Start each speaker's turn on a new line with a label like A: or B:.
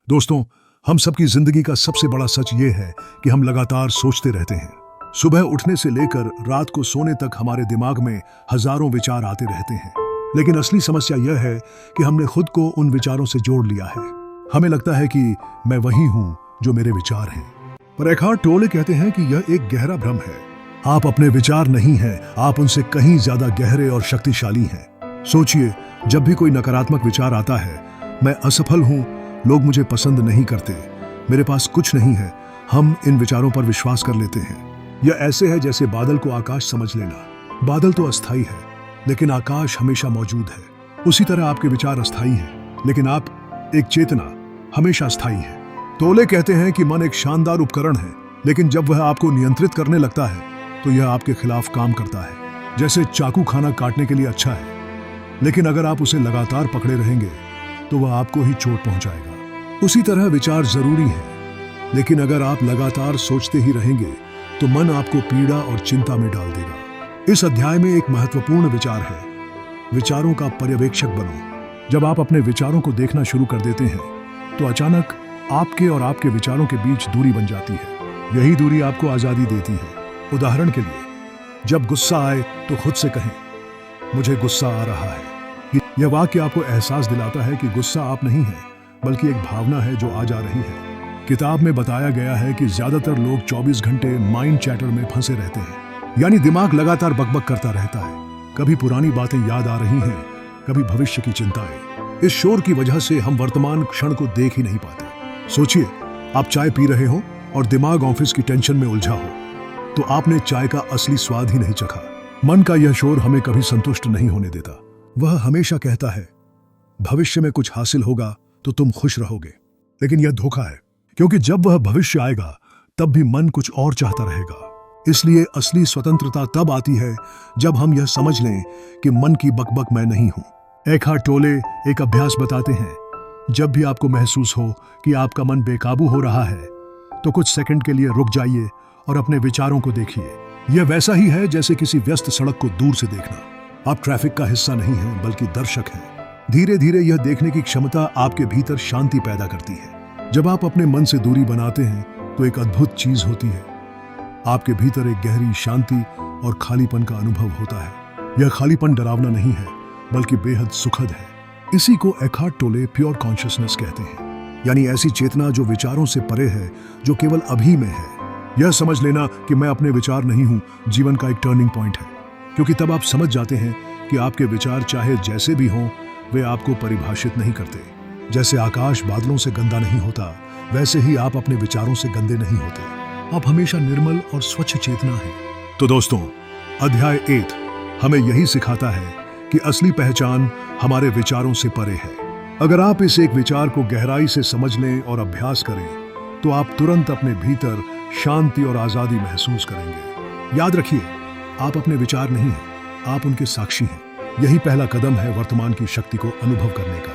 A: दोस्तों, हम सबकी जिंदगी का सबसे बड़ा सच ये है कि हम लगातार सोचते रहते हैं। सुबह उठने से लेकर रात को सोने तक हमारे दिमाग में हजारों विचार आते रहते हैं। लेकिन असली समस्या यह है कि हमने खुद को उन विचारों से जोड़ लिया है। हमें लगता है कि मैं वही हूं जो मेरे विचार हैं। पर एखार्ट टोले कहते हैं कि यह एक गहरा भ्रम है। आप अपने विचार नहीं हैं, आप उनसे कहीं ज्यादा गहरे और शक्तिशाली हैं। सोचिए, जब भी कोई नकारात्मक विचार आता है, मैं असफल हूं, लोग मुझे पसंद नहीं करते, मेरे पास कुछ नहीं है, हम इन विचारों पर विश्वास कर लेते हैं। यह ऐसे है जैसे बादल को आकाश समझ लेना। बादल तो अस्थाई है, लेकिन आकाश हमेशा मौजूद है। उसी तरह आपके विचार अस्थाई हैं, लेकिन आप एक चेतना हमेशा स्थायी है। टोले कहते हैं कि मन एक शानदार उपकरण है, लेकिन जब वह आपको नियंत्रित करने लगता है तो यह आपके खिलाफ काम करता है। जैसे चाकू खाना काटने के लिए अच्छा है, लेकिन अगर आप उसे लगातार पकड़े रहेंगे तो वह आपको ही चोट पहुंचाएगा। उसी तरह विचार जरूरी है, लेकिन अगर आप लगातार सोचते ही रहेंगे तो मन आपको पीड़ा और चिंता में डाल देगा। इस अध्याय में एक महत्वपूर्ण विचार है, विचारों का पर्यवेक्षक बनो। जब आप अपने विचारों को देखना शुरू कर देते हैं तो अचानक आपके और आपके विचारों के बीच दूरी बन जाती है। यही दूरी आपको आजादी देती है। उदाहरण के लिए, जब गुस्सा आए तो खुद से कहें, मुझे गुस्सा आ रहा है। यह वाक्य आपको एहसास दिलाता है कि गुस्सा आप नहीं है, बल्कि एक भावना है जो आ जा रही है। किताब में बताया गया है कि ज्यादातर लोग 24 घंटे माइंड चैटर में फंसे रहते हैं, यानी दिमाग लगातार बकबक करता रहता है। कभी पुरानी बातें याद आ रही हैं, कभी भविष्य की चिंताएं। इस शोर की वजह से हम वर्तमान क्षण को देख ही नहीं पाते। सोचिए, आप चाय पी रहे हो और दिमाग ऑफिस की टेंशन में उलझा हो, तो आपने चाय का असली स्वाद ही नहीं चखा। मन का यह शोर हमें कभी संतुष्ट नहीं होने देता। वह हमेशा कहता है, भविष्य में कुछ हासिल होगा तो तुम खुश रहोगे। लेकिन यह धोखा है, क्योंकि जब वह भविष्य आएगा तब भी मन कुछ और चाहता रहेगा। इसलिए असली स्वतंत्रता तब आती है जब हम यह समझ लें कि मन की बकबक मैं नहीं हूं। एखार्ट टोले एक अभ्यास बताते हैं, जब भी आपको महसूस हो कि आपका मन बेकाबू हो रहा है तो कुछ सेकंड के लिए रुक जाइए और अपने विचारों को देखिए। यह वैसा ही है जैसे किसी व्यस्त सड़क को दूर से देखना। आप ट्रैफिक का हिस्सा नहीं हैं, बल्कि दर्शक हैं। धीरे धीरे यह देखने की क्षमता आपके भीतर शांति पैदा करती है। जब आप अपने मन से दूरी बनाते हैं तो एक अद्भुत चीज होती है, आपके भीतर एक गहरी शांति और खालीपन का अनुभव होता है। यह खालीपन डरावना नहीं है, बल्कि बेहद सुखद है। इसी को एखार्ट टोले प्योर कॉन्शियसनेस कहते हैं, यानी ऐसी चेतना जो विचारों से परे है, जो केवल अभी में है। यह समझ लेना कि मैं अपने विचार नहीं हूं, जीवन का एक टर्निंग पॉइंट है, क्योंकि तब आप समझ जाते हैं कि आपके विचार चाहे जैसे भी हों, वे आपको परिभाषित नहीं करते। जैसे आकाश बादलों से गंदा नहीं होता, वैसे ही आप अपने विचारों से गंदे नहीं होते। आप हमेशा निर्मल और स्वच्छ चेतना हैं। तो दोस्तों, अध्याय 8 हमें यही सिखाता है कि असली पहचान हमारे विचारों से परे है। अगर आप इस एक विचार को गहराई से समझ लें और अभ्यास करें, तो आप तुरंत अपने भीतर शांति और आजादी महसूस करेंगे। याद रखिए, आप अपने विचार नहीं हैं, आप उनके साक्षी हैं। यही पहला कदम है वर्तमान की शक्ति को अनुभव करने का।